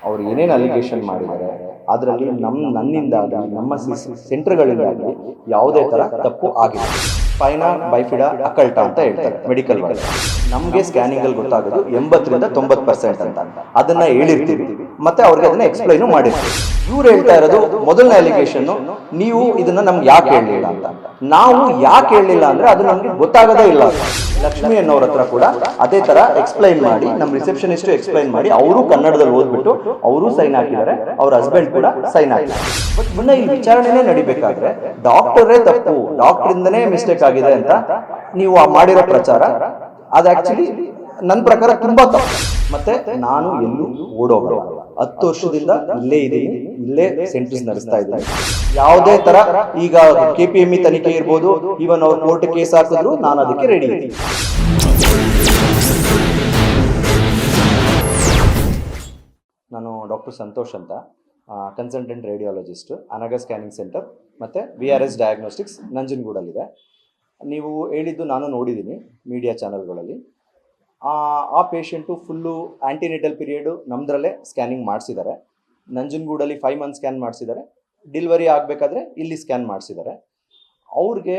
ಅವ್ರು ಏನೇನು ಅಲಿಗೇಷನ್ ಮಾಡಿದ್ದಾರೆ ಅದರಲ್ಲಿ ನನ್ನಿಂದಾಗಿ ನಮ್ಮ ಸೆಂಟರ್ಗಳಿಂದಾಗಿ ಯಾವುದೇ ಥರ ತಪ್ಪು ಆಗಿದೆ. ಸ್ಪೈನಾ ಬೈಫಿಡಾ ಅಕಲ್ಟಾ ಅಂತ ಹೇಳ್ತಾರೆ ಮೆಡಿಕಲ್ ವರ್ಡ್. ನಮಗೆ ಸ್ಕ್ಯಾನಿಂಗಲ್ಲಿ ಗೊತ್ತಾಗೋದು 80ರಿಂದ 90% ಅಂತ. ಅದನ್ನ ಹೇಳಿರ್ತೀವಿ ಮತ್ತೆ ಅವ್ರಿಗೆ ಅದನ್ನ ಎಕ್ಸ್ಪ್ಲೈನು ಮಾಡಿರ್ತೀವಿ. ಇವ್ರು ಹೇಳ್ತಾ ಇರೋದು ಮೊದಲನೇ ಅಲಿಗೇಷನ್, ನೀವು ಇದನ್ನ ನಮ್ಗೆ ಯಾಕೆ ಹೇಳಲಿಲ್ಲ ಅಂತ. ನಾವು ಯಾಕೆ ಹೇಳಲಿಲ್ಲ ಅಂದ್ರೆ ಅದು ನಮ್ಗೆ ಗೊತ್ತಾಗದೇ ಇಲ್ಲ. ಲಕ್ಷ್ಮಿ ಅನ್ನೋರ ಹತ್ರ ಕೂಡ ಅದೇ ತರ ಎಕ್ಸ್ಪ್ಲೈನ್ ಮಾಡಿ, ನಮ್ಮ ರಿಸೆಪ್ಷನಿಸ್ಟ್ ಎಕ್ಸ್ಪ್ಲೈನ್ ಮಾಡಿ, ಅವರು ಕನ್ನಡದಲ್ಲಿ ಓದ್ಬಿಟ್ಟು ಅವರು ಸೈನ್ ಹಾಕಿದ್ದಾರೆ, ಅವ್ರ ಹಸ್ಬೆಂಡ್ ಕೂಡ ಸೈನ್ ಹಾಕಿದ್ದಾರೆ. ಬಟ್ ಇನ್ನ ಈ ವಿಚಾರಣೆನೇ ನಡಿಬೇಕಾದ್ರೆ ಡಾಕ್ಟರೇ ತಪ್ಪು, ಡಾಕ್ಟರ್ ಇಂದನೇ ಮಿಸ್ಟೇಕ್ ಆಗಿದೆ ಅಂತ ನೀವು ಮಾಡಿರೋ ಪ್ರಚಾರ ಅದು ಆಕ್ಚುಲಿ ನನ್ನ ಪ್ರಕಾರ ತುಂಬಾ ತಪ್ಪು. ಮತ್ತೆ ನಾನು ಎಲ್ಲೂ ಓಡೋಗಲ್ಲ, 10 ವರ್ಷದಿಂದ ಇಲ್ಲೇ ಇದ್ದೀನಿ, ಇಲ್ಲೇ ಸೆಂಟರ್ಸ್ ನಡೆಸ್ತಾ ಇದ್ದೀನಿ. ಯಾವುದೇ ತರ ಈಗ KPME ತನಿಖೆ ಇರ್ಬೋದು, ಇವನ್ ಅವ್ರ ಕೋರ್ಟ್ ಕೇಸ್ ಹಾಕಿದ್ರು ನಾನು ಅದಕ್ಕೆ ರೆಡಿ ಇದ್ದೀನಿ. ನಾನು ಡಾಕ್ಟರ್ ಸಂತೋಷ್ ಅಂತ, consultant radiologist, Anaga scanning centre ಮತ್ತು VRS ಡಯಾಗ್ನೋಸ್ಟಿಕ್ಸ್ ನಂಜನಗೂಡಲ್ಲಿದೆ. ನೀವು ಹೇಳಿದ್ದು ನಾನು ನೋಡಿದ್ದೀನಿ ಮೀಡಿಯಾ ಚಾನಲ್ಗಳಲ್ಲಿ. ಆ ಪೇಷಂಟು ಫುಲ್ಲು ಆ್ಯಂಟಿನೇಟಲ್ ಪೀರಿಯಡು ನಮ್ಮದ್ರಲ್ಲೇ ಸ್ಕ್ಯಾನಿಂಗ್ ಮಾಡಿಸಿದ್ದಾರೆ. ನಂಜನಗೂಡಲ್ಲಿ 5 ಮಂತ್ ಸ್ಕ್ಯಾನ್ ಮಾಡಿಸಿದ್ದಾರೆ. ಡೆಲಿವರಿ ಆಗಬೇಕಾದ್ರೆ ಇಲ್ಲಿ ಸ್ಕ್ಯಾನ್ ಮಾಡಿಸಿದ್ದಾರೆ. ಅವ್ರಿಗೆ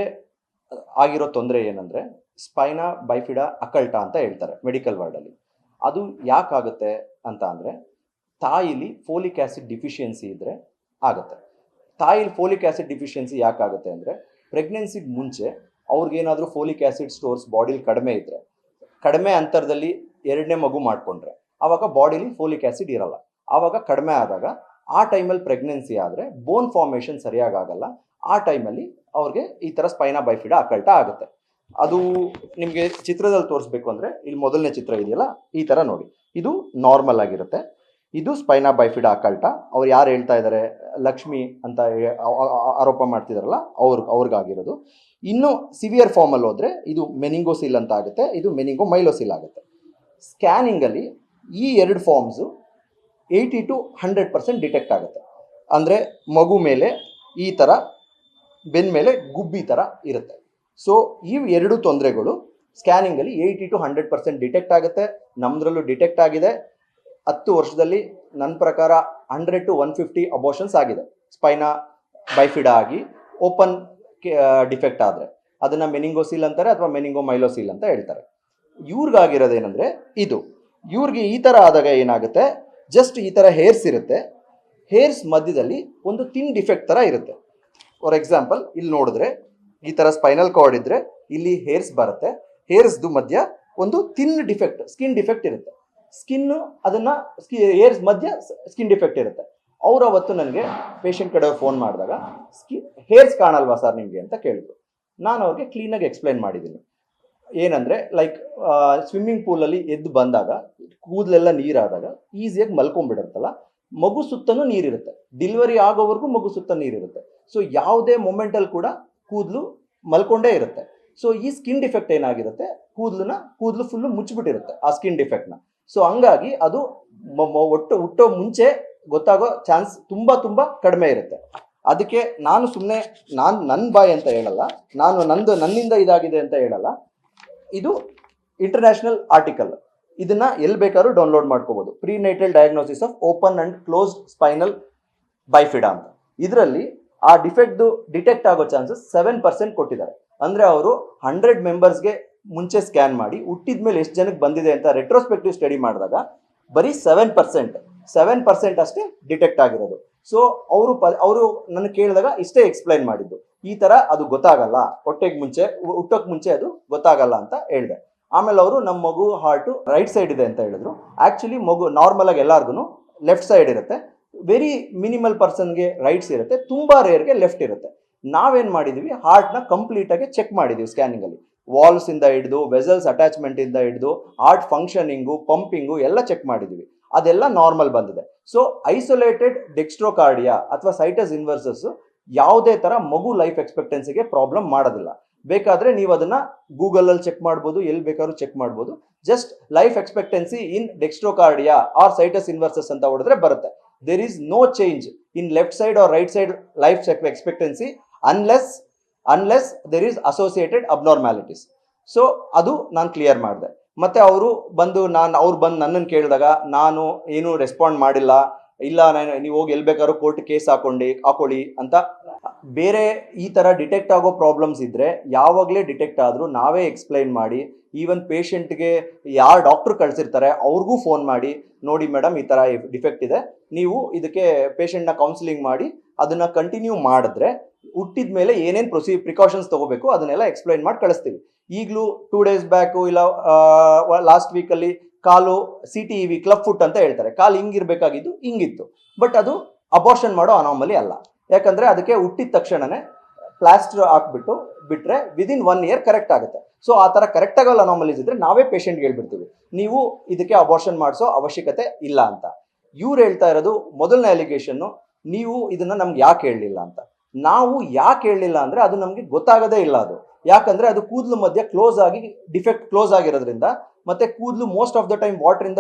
ಆಗಿರೋ ತೊಂದರೆ ಏನಂದರೆ ಸ್ಪೈನಾ ಬೈಫಿಡಾ ಅಕಲ್ಟಾ ಅಂತ ಹೇಳ್ತಾರೆ ಮೆಡಿಕಲ್ ವರ್ಡಲ್ಲಿ. ಅದು ಯಾಕಾಗುತ್ತೆ ಅಂತ ಅಂದರೆ ತಾಯಿಲಿ ಫೋಲಿಕ್ ಆ್ಯಸಿಡ್ ಡಿಫಿಷಿಯನ್ಸಿ ಇದ್ದರೆ ಆಗುತ್ತೆ. ತಾಯಿಲಿ ಫೋಲಿಕ್ ಆ್ಯಸಿಡ್ ಡಿಫಿಷಿಯನ್ಸಿ ಯಾಕಾಗುತ್ತೆ ಅಂದರೆ ಪ್ರೆಗ್ನೆನ್ಸಿಗೆ ಮುಂಚೆ ಅವ್ರಿಗೇನಾದರೂ ಫೋಲಿಕ್ ಆ್ಯಸಿಡ್ ಸ್ಟೋರ್ಸ್ ಬಾಡಿಲಿ ಕಡಿಮೆ ಇದ್ದರೆ, ಕಡಿಮೆ ಅಂತರದಲ್ಲಿ 2ನೇ ಮಗು ಮಾಡಿಕೊಂಡ್ರೆ ಆವಾಗ ಬಾಡಿಲಿ ಫೋಲಿಕ್ ಆ್ಯಸಿಡ್ ಇರಲ್ಲ. ಆವಾಗ ಕಡಿಮೆ ಆದಾಗ ಆ ಟೈಮಲ್ಲಿ ಪ್ರೆಗ್ನೆನ್ಸಿ ಆದರೆ ಬೋನ್ ಫಾರ್ಮೇಷನ್ ಸರಿಯಾಗಲ್ಲ. ಆ ಟೈಮಲ್ಲಿ ಅವ್ರಿಗೆ ಈ ಥರ ಸ್ಪೈನಾ ಬೈಫಿಡಾ ಅಕಲ್ಟಾ ಆಗುತ್ತೆ. ಅದು ನಿಮಗೆ ಚಿತ್ರದಲ್ಲಿ ತೋರಿಸ್ಬೇಕು ಅಂದರೆ ಇಲ್ಲಿ ಮೊದಲನೇ ಚಿತ್ರ ಇದೆಯಲ್ಲ, ಈ ಥರ ನೋಡಿ, ಇದು ನಾರ್ಮಲ್ ಆಗಿರುತ್ತೆ. ಇದು ಸ್ಪೈನಾ ಬೈಫಿಡಾ ಅಕಲ್ಟಾ. ಅವ್ರು ಯಾರು ಹೇಳ್ತಾ ಇದ್ದಾರೆ, ಲಕ್ಷ್ಮಿ ಅಂತ ಆರೋಪ ಮಾಡ್ತಿದಾರಲ್ಲ, ಅವ್ರಿಗಾಗಿರೋದು. ಇನ್ನು ಸಿವಿಯರ್ ಫಾರ್ಮಲ್ಲಿ ಹೋದರೆ ಇದು ಮೆನಿಂಗೋಸಿಲ್ ಅಂತ ಆಗುತ್ತೆ, ಇದು ಮೆನಿಂಗೋಮೈಲೋಸಿಲ್ ಆಗುತ್ತೆ. ಸ್ಕ್ಯಾನಿಂಗಲ್ಲಿ ಈ 2 ಫಾರ್ಮ್ಸು 80 to 100% ಡಿಟೆಕ್ಟ್ ಆಗುತ್ತೆ. ಅಂದರೆ ಮಗು ಮೇಲೆ ಈ ಥರ ಬೆನ್ನ ಮೇಲೆ ಗುಬ್ಬಿ ಥರ ಇರುತ್ತೆ. ಸೊ ಈ 2 ತೊಂದರೆಗಳು ಸ್ಕ್ಯಾನಿಂಗಲ್ಲಿ 80 to 100% ಡಿಟೆಕ್ಟ್ ಆಗುತ್ತೆ. ನಮ್ಮದ್ರಲ್ಲೂ ಡಿಟೆಕ್ಟ್ ಆಗಿದೆ. 10 ವರ್ಷದಲ್ಲಿ ನನ್ನ ಪ್ರಕಾರ 100 to 150 ಅಬೋಷನ್ಸ್ ಆಗಿದೆ ಸ್ಪೈನಾ ಬೈಫಿಡಾ ಆಗಿ. ಓಪನ್ ಡಿಫೆಕ್ಟ್ ಆದರೆ ಅದನ್ನು ಮೆನಿಂಗೋಸಿಲ್ ಅಂತಾರೆ ಅಥವಾ ಮೆನಿಂಗೋಮೈಲೋಸಿಲ್ ಅಂತ ಹೇಳ್ತಾರೆ. ಇವ್ರಿಗಾಗಿರೋದೇನೆಂದರೆ ಇವ್ರಿಗೆ ಈ ಥರ ಆದಾಗ ಏನಾಗುತ್ತೆ, ಜಸ್ಟ್ ಈ ಥರ ಹೇರ್ಸ್ ಇರುತ್ತೆ. ಹೇರ್ಸ್ ಮಧ್ಯದಲ್ಲಿ ಒಂದು ತಿನ್ ಡಿಫೆಕ್ಟ್ ಥರ ಇರುತ್ತೆ. ಫಾರ್ ಎಕ್ಸಾಂಪಲ್ ಇಲ್ಲಿ ನೋಡಿದ್ರೆ ಈ ಥರ ಸ್ಪೈನಲ್ ಕಾರ್ಡ್ ಇದ್ದರೆ ಇಲ್ಲಿ ಹೇರ್ಸ್ ಬರುತ್ತೆ. ಹೇರ್ಸ್ದು ಮಧ್ಯ ಒಂದು ತಿನ್ ಡಿಫೆಕ್ಟ್, ಸ್ಕಿನ್ ಡಿಫೆಕ್ಟ್ ಇರುತ್ತೆ. ಸ್ಕಿನ್ನು ಅದನ್ನು ಹೇರ್ಸ್ ಮಧ್ಯ ಸ್ಕಿನ್ ಡಿಫೆಕ್ಟ್ ಇರುತ್ತೆ. ಅವ್ರು ಅವತ್ತು ನನಗೆ ಪೇಷಂಟ್ ಕಡೆಯವ್ರು ಫೋನ್ ಮಾಡಿದಾಗ ಹೇರ್ಸ್ ಕಾಣಲ್ವಾ ಸರ್ ನಿಮಗೆ ಅಂತ ಕೇಳಿದ್ರು. ನಾನು ಅವ್ರಿಗೆ ಕ್ಲೀನಾಗಿ ಎಕ್ಸ್ಪ್ಲೈನ್ ಮಾಡಿದ್ದೀನಿ. ಏನಂದರೆ ಲೈಕ್ ಸ್ವಿಮ್ಮಿಂಗ್ ಪೂಲಲ್ಲಿ ಎದ್ದು ಬಂದಾಗ ಕೂದಲೆಲ್ಲ ನೀರಾದಾಗ ಈಸಿಯಾಗಿ ಮಲ್ಕೊಂಡ್ಬಿಡುತ್ತಲ್ಲ, ಮಗು ಸುತ್ತನೂ ನೀರಿರುತ್ತೆ. ಡೆಲಿವರಿ ಆಗೋವರೆಗೂ ಮಗು ಸುತ್ತ ನೀರಿರುತ್ತೆ. ಸೊ ಯಾವುದೇ ಮೊಮೆಂಟಲ್ಲಿ ಕೂಡ ಕೂದಲು ಮಲ್ಕೊಂಡೇ ಇರುತ್ತೆ. ಸೊ ಈ ಸ್ಕಿನ್ ಡಿಫೆಕ್ಟ್ ಏನಾಗಿರುತ್ತೆ, ಕೂದಲು ಫುಲ್ಲು ಮುಚ್ಚಿಬಿಟ್ಟಿರುತ್ತೆ ಆ ಸ್ಕಿನ್ ಡಿಫೆಕ್ಟ್ನ. ಸೊ ಹಂಗಾಗಿ ಅದು ಹುಟ್ಟೋ ಮುಂಚೆ ಗೊತ್ತಾಗೋ ಚಾನ್ಸ್ ತುಂಬ ಕಡಿಮೆ ಇರುತ್ತೆ. ಅದಕ್ಕೆ ನಾನು ಸುಮ್ಮನೆ ನನ್ನ ಬಾಯ್ ಅಂತ ಹೇಳಲ್ಲ, ನನ್ನಿಂದ ಇದಾಗಿದೆ ಅಂತ ಹೇಳಲ್ಲ. ಇದು ಇಂಟರ್ನ್ಯಾಷನಲ್ ಆರ್ಟಿಕಲ್. ಇದನ್ನ ಎಲ್ಲಿ ಬೇಕಾದ್ರೂ ಡೌನ್ಲೋಡ್ ಮಾಡ್ಕೋಬಹುದು. Prenatal diagnosis of open and closed spinal bifida ಅಂತ. ಇದರಲ್ಲಿ ಆ ಡಿಫೆಕ್ಟ್ದು ಡಿಟೆಕ್ಟ್ ಆಗೋ ಚಾನ್ಸಸ್ 7% ಕೊಟ್ಟಿದ್ದಾರೆ. ಅಂದರೆ ಅವರು 100 ಮೆಂಬರ್ಸ್ಗೆ ಮುಂಚೆ ಸ್ಕ್ಯಾನ್ ಮಾಡಿ ಹುಟ್ಟಿದ ಮೇಲೆ ಎಷ್ಟು ಜನಕ್ಕೆ ಬಂದಿದೆ ಅಂತ ರೆಟ್ರೋಸ್ಪೆಕ್ಟಿವ್ ಸ್ಟಡಿ ಮಾಡಿದಾಗ ಬರೀ 7% ಅಷ್ಟೇ ಡಿಟೆಕ್ಟ್ ಆಗಿರೋದು. ಸೊ ಅವರು ನನ್ನ ಕೇಳಿದಾಗ ಇಷ್ಟೇ ಎಕ್ಸ್ಪ್ಲೈನ್ ಮಾಡಿದ್ದು, ಈ ಥರ ಅದು ಗೊತ್ತಾಗಲ್ಲ, ಹುಟ್ಟೋಕೆ ಮುಂಚೆ ಅದು ಗೊತ್ತಾಗಲ್ಲ ಅಂತ ಹೇಳಿದೆ. ಆಮೇಲೆ ಅವರು ನಮ್ಮ ಮಗು ಹಾರ್ಟು ರೈಟ್ ಸೈಡ್ ಇದೆ ಅಂತ ಹೇಳಿದ್ರು. ಆ್ಯಕ್ಚುಲಿ ಮಗು ನಾರ್ಮಲ್ ಆಗಿ ಎಲ್ಲರಿಗೂ ಲೆಫ್ಟ್ ಸೈಡ್ ಇರುತ್ತೆ. ವೆರಿ ಮಿನಿಮಲ್ ಪರ್ಸನ್ಗೆ ರೈಟ್ಸ್ ಇರುತ್ತೆ, ತುಂಬ ರೇರ್ಗೆ ಲೆಫ್ಟ್ ಇರುತ್ತೆ. ನಾವೇನು ಮಾಡಿದ್ದೀವಿ, ಹಾರ್ಟ್ನ ಕಂಪ್ಲೀಟಾಗಿ ಚೆಕ್ ಮಾಡಿದ್ದೀವಿ ಸ್ಕ್ಯಾನಿಂಗಲ್ಲಿ. ವಾಲ್ಸಿಂದ ಹಿಡಿದು ವೆಸಲ್ಸ್ ಅಟ್ಯಾಚ್ಮೆಂಟಿಂದ ಹಿಡಿದು ಹಾರ್ಟ್ ಫಂಕ್ಷನಿಂಗು, ಪಂಪಿಂಗು ಎಲ್ಲ ಚೆಕ್ ಮಾಡಿದ್ದೀವಿ. ಅದೆಲ್ಲ ನಾರ್ಮಲ್ ಬಂದಿದೆ. ಸೊ ಐಸೋಲೇಟೆಡ್ ಡೆಕ್ಸ್ಟ್ರೋಕಾರ್ಡಿಯಾ ಅಥವಾ ಸೈಟಸ್ ಇನ್ವರ್ಸಸ್ ಯಾವುದೇ ಥರ ಮಗು ಲೈಫ್ ಎಕ್ಸ್ಪೆಕ್ಟೆನ್ಸಿಗೆ ಪ್ರಾಬ್ಲಮ್ ಮಾಡೋದಿಲ್ಲ. ಬೇಕಾದರೆ ನೀವು ಅದನ್ನು ಗೂಗಲಲ್ಲಿ ಚೆಕ್ ಮಾಡ್ಬೋದು, ಎಲ್ಲಿ ಬೇಕಾದ್ರೂ ಚೆಕ್ ಮಾಡ್ಬೋದು. Just life expectancy in dextrocardia or situs inversus ಅಂತ ಹೊಡೆದ್ರೆ ಬರುತ್ತೆ. There is no change in left side or right side life expectancy unless there is associated abnormalities. So ಅದು ನಾನು ಕ್ಲಿಯರ್ ಮಾಡಿದೆ. ಮತ್ತೆ ಅವರು ಬಂದು ಅವ್ರು ಬಂದು ನನ್ನನ್ನು ಕೇಳಿದಾಗ ನಾನು ಏನು ರೆಸ್ಪಾಂಡ್ ಮಾಡಿಲ್ಲ, ಇಲ್ಲ ನಾನು ನೀವು ಹೋಗಿ ಎಲ್ಲಿ ಬೇಕಾದ್ರೂ ಕೋರ್ಟ್ ಕೇಸ್ ಹಾಕೊಳ್ಳಿ ಅಂತ. ಬೇರೆ ಈ ಥರ ಡಿಟೆಕ್ಟ್ ಆಗೋ ಪ್ರಾಬ್ಲಮ್ಸ್ ಇದ್ದರೆ ಯಾವಾಗಲೇ ಡಿಟೆಕ್ಟ್ ಆದರೂ ನಾವೇ ಎಕ್ಸ್ಪ್ಲೈನ್ ಮಾಡಿ, ಈವನ್ ಪೇಷಂಟ್ಗೆ ಯಾರು ಡಾಕ್ಟ್ರು ಕಳಿಸಿರ್ತಾರೆ ಅವ್ರಿಗೂ ಫೋನ್ ಮಾಡಿ, ನೋಡಿ ಮೇಡಮ್ ಈ ಥರ ಡಿಫೆಕ್ಟ್ ಇದೆ, ನೀವು ಇದಕ್ಕೆ ಪೇಷಂಟ್ನ ಕೌನ್ಸಿಲಿಂಗ್ ಮಾಡಿ ಅದನ್ನು ಕಂಟಿನ್ಯೂ ಮಾಡಿದ್ರೆ ಹುಟ್ಟಿದ ಮೇಲೆ ಏನೇನು ಪ್ರಿಕಾಷನ್ಸ್ ತೊಗೋಬೇಕು ಅದನ್ನೆಲ್ಲ ಎಕ್ಸ್ಪ್ಲೈನ್ ಮಾಡಿ ಕಳಿಸ್ತೀವಿ. ಈಗಲೂ 2 days ಬ್ಯಾಕು ಇಲ್ಲ ಲಾಸ್ಟ್ ವೀಕಲ್ಲಿ ಕಾಲು CTEV ಕ್ಲಬ್ ಫುಟ್ ಅಂತ ಹೇಳ್ತಾರೆ, ಕಾಲು ಹಿಂಗಿರ್ಬೇಕಾಗಿದ್ದು ಹಿಂಗಿತ್ತು, ಬಟ್ ಅದು ಅಬೋರ್ಷನ್ ಮಾಡೋ ಅನಾಮಲಿ ಅಲ್ಲ. ಯಾಕಂದರೆ ಅದಕ್ಕೆ ಹುಟ್ಟಿದ ತಕ್ಷಣನೇ ಪ್ಲಾಸ್ಟರ್ ಹಾಕ್ಬಿಟ್ಟು ಬಿಟ್ಟರೆ ವಿದಿನ್ 1 year ಕರೆಕ್ಟ್ ಆಗುತ್ತೆ. ಸೊ ಆ ಥರ ಕರೆಕ್ಟ್ ಆಗಲ್ಲ ಅನಾಮಲೀಸ್ ಇದ್ದರೆ ನಾವೇ ಪೇಷಂಟ್ಗೆ ಹೇಳ್ಬಿಡ್ತೀವಿ, ನೀವು ಇದಕ್ಕೆ ಅಬೋರ್ಷನ್ ಮಾಡಿಸೋ ಅವಶ್ಯಕತೆ ಇಲ್ಲ ಅಂತ. ಇವ್ರು ಹೇಳ್ತಾ ಇರೋದು ಮೊದಲನೇ ಅಲಿಗೇಷನ್ನು, ನೀವು ಇದನ್ನು ನಮ್ಗೆ ಯಾಕೆ ಹೇಳಲಿಲ್ಲ ಅಂತ. ನಾವು ಯಾಕೆ ಹೇಳಲಿಲ್ಲ ಅಂದರೆ ಅದು ನಮಗೆ ಗೊತ್ತಾಗೋದೇ ಇಲ್ಲ. ಅದು ಯಾಕಂದರೆ ಅದು ಕೂದಲು ಮಧ್ಯ ಡಿಫೆಕ್ಟ್ ಕ್ಲೋಸ್ ಆಗಿರೋದ್ರಿಂದ, ಮತ್ತು ಕೂದಲು ಮೋಸ್ಟ್ ಆಫ್ ದ ಟೈಮ್ ವಾಟ್ರಿಂದ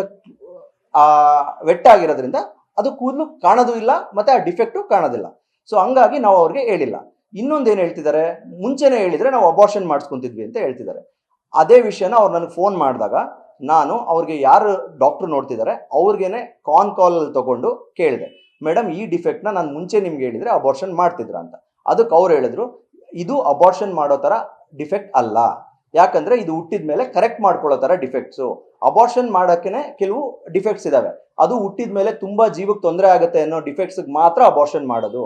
ವೆಟ್ ಆಗಿರೋದ್ರಿಂದ ಅದು ಕೂದಲು ಕಾಣೋದು ಇಲ್ಲ, ಮತ್ತು ಆ ಡಿಫೆಕ್ಟು ಕಾಣೋದಿಲ್ಲ. ಸೊ ಹಂಗಾಗಿ ನಾವು ಅವ್ರಿಗೆ ಹೇಳಿಲ್ಲ. ಇನ್ನೊಂದೇನು ಹೇಳ್ತಿದ್ದಾರೆ, ಮುಂಚೆನೇ ಹೇಳಿದರೆ ನಾವು ಅಬೋರ್ಷನ್ ಮಾಡಿಸ್ಕೊತಿದ್ವಿ ಅಂತ ಹೇಳ್ತಿದ್ದಾರೆ. ಅದೇ ವಿಷಯನ ಅವ್ರು ನನಗೆ ಫೋನ್ ಮಾಡಿದಾಗ ನಾನು ಅವ್ರಿಗೆ ಯಾರು ಡಾಕ್ಟ್ರು ನೋಡ್ತಿದ್ದಾರೆ ಅವ್ರಿಗೇನೆ ಕಾಲಲ್ಲಿ ತೊಗೊಂಡು ಕೇಳಿದೆ, ಮೇಡಮ್ ಈ ಡಿಫೆಕ್ಟ್ನ ನಾನು ಮುಂಚೆ ನಿಮ್ಗೆ ಹೇಳಿದರೆ ಅಬೋರ್ಷನ್ ಮಾಡ್ತಿದ್ರ ಅಂತ. ಅದಕ್ಕೆ ಅವ್ರು ಹೇಳಿದ್ರು, ಇದು ಅಬೋರ್ಷನ್ ಮಾಡೋ ಥರ ಡಿಫೆಕ್ಟ್ ಅಲ್ಲ, ಯಾಕಂದರೆ ಇದು ಹುಟ್ಟಿದ ಮೇಲೆ ಕರೆಕ್ಟ್ ಮಾಡ್ಕೊಳ್ಳೋ ಥರ ಡಿಫೆಕ್ಟ್ಸು. ಅಬೋರ್ಷನ್ ಮಾಡೋಕ್ಕೆ ಕೆಲವು ಡಿಫೆಕ್ಟ್ಸ್ ಇದ್ದಾವೆ, ಅದು ಹುಟ್ಟಿದ ಮೇಲೆ ತುಂಬ ಜೀವಕ್ಕೆ ತೊಂದರೆ ಆಗುತ್ತೆ ಅನ್ನೋ ಡಿಫೆಕ್ಟ್ಸ್ಗೆ ಮಾತ್ರ ಅಬೋರ್ಷನ್ ಮಾಡೋದು.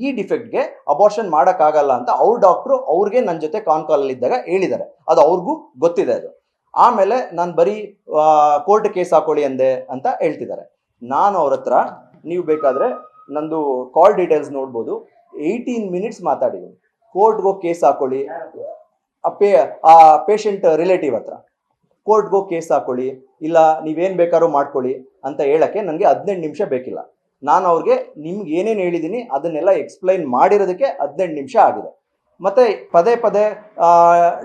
ಈ ಡಿಫೆಕ್ಟ್ಗೆ ಅಬೋರ್ಷನ್ ಮಾಡೋಕ್ಕಾಗಲ್ಲ ಅಂತ ಅವ್ರ ಡಾಕ್ಟ್ರು ಅವ್ರಿಗೆ ನನ್ನ ಜೊತೆ ಕಾಲಲ್ಲಿ ಇದ್ದಾಗ ಹೇಳಿದ್ದಾರೆ, ಅದು ಅವ್ರಿಗೂ ಗೊತ್ತಿದೆ ಅದು. ಆಮೇಲೆ ನಾನು ಬರೀ ಕೋರ್ಟ್ ಕೇಸ್ ಹಾಕೊಳ್ಳಿ ಅಂದೆ ಅಂತ ಹೇಳ್ತಿದ್ದಾರೆ. ನಾನು ಅವ್ರ ಹತ್ರ, ನೀವು ಬೇಕಾದರೆ ನಂದು ಕಾಲ್ ಡೀಟೇಲ್ಸ್ ನೋಡ್ಬೋದು, 18 minutes ಮಾತಾಡಿದ್ದೀನಿ. ಕೋರ್ಟ್ಗೋ ಕೇಸ್ ಹಾಕೊಳ್ಳಿ, ಆ ಪೇಷಂಟ್ ರಿಲೇಟಿವ್ ಹತ್ರ ಕೋರ್ಟ್ಗೋ ಕೇಸ್ ಹಾಕೊಳ್ಳಿ, ಇಲ್ಲ ನೀವೇನು ಬೇಕಾದ್ರೂ ಮಾಡ್ಕೊಳ್ಳಿ ಅಂತ ಹೇಳೋಕ್ಕೆ ನನಗೆ 15 ನಿಮಿಷ ಬೇಕಿಲ್ಲ. ನಾನು ಅವ್ರಿಗೆ ನಿಮ್ಗೆ ಏನೇನು ಹೇಳಿದ್ದೀನಿ ಅದನ್ನೆಲ್ಲ ಎಕ್ಸ್ಪ್ಲೈನ್ ಮಾಡಿರೋದಕ್ಕೆ 15 ನಿಮಿಷ ಆಗಿದೆ. ಮತ್ತು ಪದೇ ಪದೇ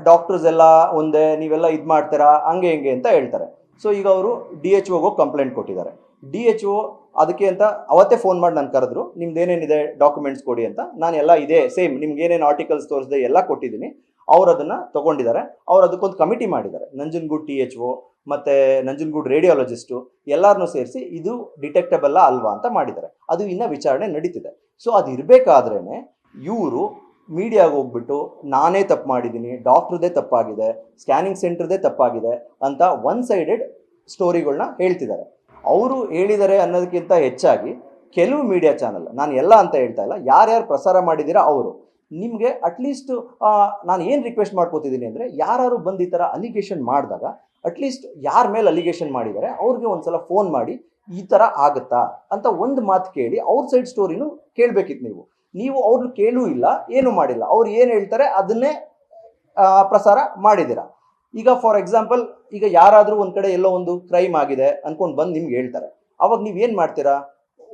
ಡಾಕ್ಟರ್ಸ್ ಎಲ್ಲ ಒಂದೇ, ನೀವೆಲ್ಲ ಇದು ಮಾಡ್ತೀರಾ ಹಂಗೆ ಹಿಂಗೆ ಅಂತ ಹೇಳ್ತಾರೆ. ಸೊ ಈಗ ಅವರು DHOಗೆ ಕಂಪ್ಲೇಂಟ್ ಕೊಟ್ಟಿದ್ದಾರೆ. DHO ಅದಕ್ಕೆ ಅಂತ ಅವತ್ತೇ ಫೋನ್ ಮಾಡಿ ನಾನು ಕರೆದ್ರು, ನಿಮ್ದು ಏನೇನಿದೆ ಡಾಕ್ಯುಮೆಂಟ್ಸ್ ಕೊಡಿ ಅಂತ. ನಾನು ಎಲ್ಲ ಇದೆ ಸೇಮ್ ನಿಮ್ಗೆ ಏನೇನು ಆರ್ಟಿಕಲ್ಸ್ ತೋರಿಸಿದೆ ಎಲ್ಲ ಕೊಟ್ಟಿದ್ದೀನಿ. ಅವ್ರು ಅದನ್ನು ತೊಗೊಂಡಿದ್ದಾರೆ. ಅವ್ರು ಅದಕ್ಕೊಂದು ಕಮಿಟಿ ಮಾಡಿದ್ದಾರೆ, ನಂಜನಗೂಡು THO ಮತ್ತು ನಂಜನಗೂಡು ರೇಡಿಯಾಲಜಿಸ್ಟು ಎಲ್ಲರನ್ನೂ ಸೇರಿಸಿ ಇದು ಡಿಟೆಕ್ಟಬಲ್ಲ ಅಲ್ವಾ ಅಂತ ಮಾಡಿದ್ದಾರೆ. ಅದು ಇನ್ನೂ ವಿಚಾರಣೆ ನಡೀತಿದೆ. ಸೊ ಅದು ಇರಬೇಕಾದ್ರೇ ಇವರು ಮೀಡಿಯಾಗೆ ಹೋಗ್ಬಿಟ್ಟು ನಾನೇ ತಪ್ಪು ಮಾಡಿದ್ದೀನಿ, ಡಾಕ್ಟ್ರದೇ ತಪ್ಪಾಗಿದೆ, ಸ್ಕ್ಯಾನಿಂಗ್ ಸೆಂಟ್ರದೇ ತಪ್ಪಾಗಿದೆ ಅಂತ ಒನ್ ಸೈಡೆಡ್ ಸ್ಟೋರಿಗಳನ್ನ ಹೇಳ್ತಿದ್ದಾರೆ. ಅವರು ಹೇಳಿದ್ದಾರೆ ಅನ್ನೋದಕ್ಕಿಂತ ಹೆಚ್ಚಾಗಿ ಕೆಲವು ಮೀಡಿಯಾ ಚಾನಲ್, ನಾನು ಎಲ್ಲ ಅಂತ ಹೇಳ್ತಾ ಇಲ್ಲ, ಯಾರ್ಯಾರು ಪ್ರಸಾರ ಮಾಡಿದ್ದೀರಾ ಅವರು, ನಿಮಗೆ ಅಟ್ಲೀಸ್ಟ್ ನಾನು ಏನು ರಿಕ್ವೆಸ್ಟ್ ಮಾಡ್ಕೋತಿದ್ದೀನಿ ಅಂದರೆ, ಯಾರು ಬಂದು ಈ ಥರ ಅಲಿಗೇಷನ್ ಮಾಡಿದಾಗ ಅಟ್ಲೀಸ್ಟ್ ಯಾರ ಮೇಲೆ ಅಲಿಗೇಷನ್ ಮಾಡಿದ್ದಾರೆ ಅವ್ರಿಗೆ ಒಂದು ಸಲ ಫೋನ್ ಮಾಡಿ ಈ ಥರ ಆಗುತ್ತಾ ಅಂತ ಒಂದು ಮಾತು ಕೇಳಿ ಅವ್ರ ಸೈಡ್ ಸ್ಟೋರಿನೂ ಕೇಳಬೇಕಿತ್ತು. ನೀವು ಅವ್ರನ್ನ ಕೇಳೂ ಇಲ್ಲ, ಏನೂ ಮಾಡಿಲ್ಲ, ಅವ್ರು ಏನು ಹೇಳ್ತಾರೆ ಅದನ್ನೇ ಪ್ರಸಾರ ಮಾಡಿದ್ದೀರಾ. ಈಗ ಫಾರ್ ಎಕ್ಸಾಂಪಲ್, ಈಗ ಯಾರಾದರೂ ಒಂದು ಕಡೆ ಎಲ್ಲೋ ಒಂದು ಕ್ರೈಮ್ ಆಗಿದೆ ಅಂದ್ಕೊಂಡು ಬಂದು ನಿಮ್ಗೆ ಹೇಳ್ತಾರೆ, ಅವಾಗ ನೀವೇನು ಮಾಡ್ತೀರಾ,